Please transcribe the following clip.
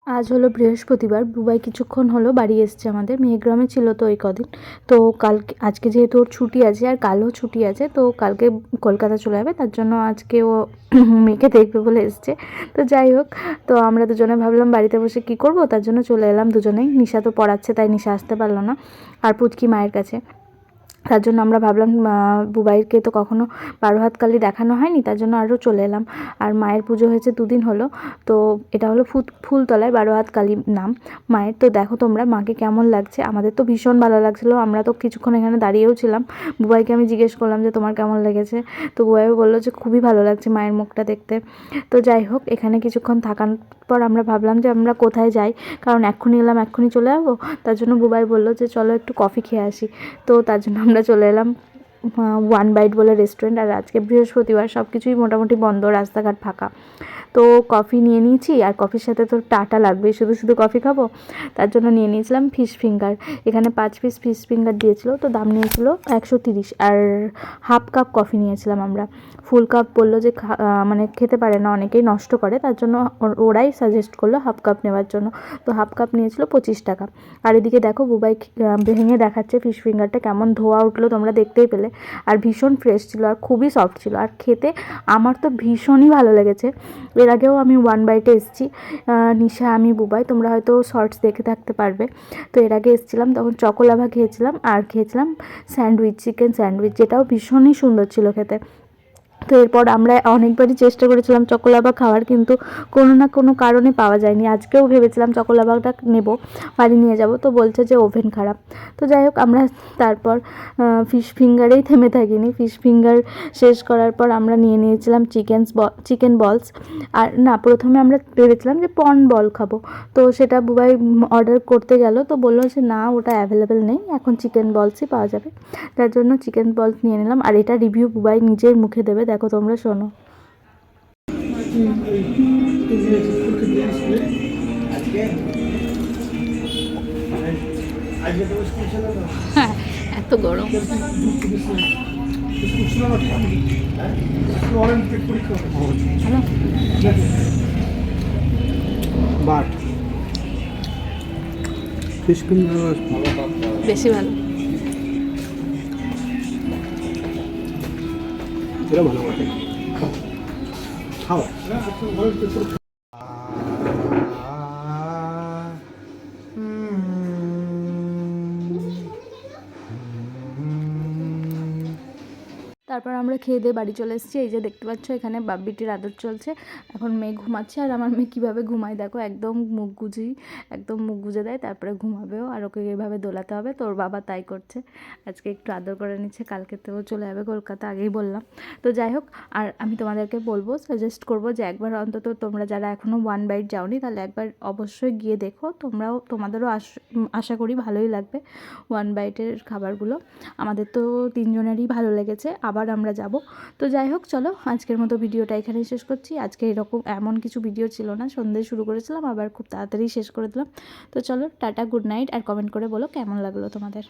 আজ হলো বৃহস্পতিবার। বুবাই কিছুক্ষণ হলো বাড়ি এসছে আমাদের। মেহেগ্রামে ছিল তো এই কদিন। তো আজকে যেহেতু ওর ছুটি আছে আর কালও ছুটি আছে, তো কালকে কলকাতা চলে যাবে, তার জন্য আজকে ও মেয়েকে দেখবে বলে এসছে। তো যাই হোক, তো আমরা দুজনে ভাবলাম বাড়িতে বসে কী করব, তার জন্য চলে এলাম দুজনেই। নিশা তো পড়াচ্ছে, তাই নিশা আসতে পারলো না, আর পুচকি মায়ের কাছে। তার জন্য আমরা ভাবলাম বুবাইকে তো কখনো বারো হাত কালী দেখানো হয়নি, তার জন্য আরও চলে এলাম। আর মায়ের পুজো হয়েছে দুদিন হলো। তো এটা হলো ফুলতলায় বারো হাত কালী নাম মায়ের। তো দেখো তোমরা মাকে কেমন লাগছে। আমাদের তো ভীষণ ভালো লাগছিলো, আমরা তো কিছুক্ষণ এখানে দাঁড়িয়েও ছিলাম। বুবাইকে আমি জিজ্ঞেস করলাম যে তোমার কেমন লেগেছে, তো বুবাইও বললো যে খুবই ভালো লাগছে মায়ের মুখটা দেখতে। তো যাই হোক, এখানে কিছুক্ষণ থাকার পর আমরা ভাবলাম যে আমরা কোথায় যাই, কারণ এক্ষুনি এলাম এক্ষুনি চলে যাবো। তার জন্য বুবাই বললো যে চলো একটু কফি খেয়ে আসি। তো তার জন্য আমরা চলে এলাম ওয়ান বাইট বলে রেস্টুরেন্ট। আর আজকে বৃহস্পতিবার, সব কিছুই মোটামুটি বন্ধ, রাস্তাঘাট ফাঁকা। তো কফি নিয়ে নিয়েছি, আর কফির সাথে তো টাটা লাগবেই, শুধু শুধু কফি খাবো, তার জন্য নিয়ে নিয়েছিলাম ফিশ ফিঙ্গার। এখানে 5 পিস ফিশ ফিঙ্গার দিয়েছিল, তো দাম নিয়েছিল 130। আর হাফ কাপ কফি নিয়েছিলাম আমরা। ফুল কাপ বললো যে মানে খেতে পারে না, অনেকেই নষ্ট করে, তার জন্য ওরাই সাজেস্ট করলো হাফ কাপ নেওয়ার জন্য। তো হাফ কাপ নিয়েছিল 25 টাকা। আর এদিকে দেখো বুবাই ভেঙে দেখাচ্ছে ফিশ ফিঙ্গারটা, কেমন ধোয়া উঠলো তোমরা দেখতেই পেলে। আর ভীষণ ফ্রেশ ছিল, আর খুবই সফট ছিল, আর খেতে আমার তো ভীষণই ভালো লেগেছে। এর আগেও আমি ওয়ান বাইটে এসেছি, নিশা, আমি, বুবাই, তোমরা হয়তো শর্টস দেখে থাকতে পারবে। তো এর আগে এসেছিলাম তখন চকোলাভা খেয়েছিলাম, আর খেয়েছিলাম স্যান্ডউইচ, চিকেন স্যান্ডউইচ, যেটাও ভীষণই সুন্দর ছিল খেতে। তো এরপর আমরা অনেকবারই চেষ্টা করেছিলাম চকোলাভা খাওয়ার, কিন্তু কোনো না কোনো কারণে পাওয়া যায়নি। আজকেও ভেবেছিলাম চকোলাভাটা নেব, বাড়ি নিয়ে যাব, তো বলছে যে ওভেন খারাপ। তো যাই হোক, আমরা তারপর ফিশ ফিঙ্গারেই থেমে থাকিনি। ফিশ ফিঙ্গার শেষ করার পর আমরা নিয়ে নিয়েছিলাম চিকেন বলস। আর না, প্রথমে আমরা ভেবেছিলাম যে পর্ন বল খাবো, তো সেটা বুবাই অর্ডার করতে গেল, তো বললো যে না, ওটা অ্যাভেলেবেল নেই, এখন চিকেন বলসই পাওয়া যাবে। তার জন্য চিকেন বলস নিয়ে নিলাম। আর এটা রিভিউ বুবাই নিজের মুখে দেবে, দেখো তোমরা শোনো। হ্যাঁ, এত গরম। বাট ফিশ ফিঙ্গার বেশি ভালো। এটা ভালো বটে, খাওয়া। তারপর আমরা খেয়ে দিয়ে বাড়ি চলে এসেছি। এই যে দেখতে পাচ্ছ, এখানে বাব্বিটির আদর চলছে। এখন মেয়ে ঘুমাচ্ছে, আর আমার মেয়ে কীভাবে ঘুমায় দেখো, একদম মুখ গুজে দেয়, তারপরে ঘুমাবেও। আর ওকে এইভাবে দোলাতে হবে, তো ওর বাবা তাই করছে। আজকে একটু আদর করে নিচ্ছে, কালকে তো চলে যাবে কলকাতা, আগেই বললাম। তো যাই হোক, আর আমি তোমাদেরকে বলবো, সাজেস্ট করবো যে একবার অন্তত তোমরা যারা এখনও ওয়ান বাইট যাওনি, তাহলে একবার অবশ্যই গিয়ে দেখো। তোমাদেরও আশা করি ভালোই লাগবে ওয়ান বাইটের খাবারগুলো। আমাদের তো তিনজনেরই ভালো লেগেছে, আবার আমরা যাব। তো যাই হোক, চলো আজকের মতো ভিডিওটা এখানেই শেষ করছি। আজকে এমন কিছু ভিডিও ছিল না, সন্ধ্যায় শুরু করেছিলাম, আবার খুব তাড়াতাড়ি শেষ করে দিলাম। তো চলো টাটা, গুড নাইট, আর কমেন্ট করে বলো কেমন লাগলো তোমাদের।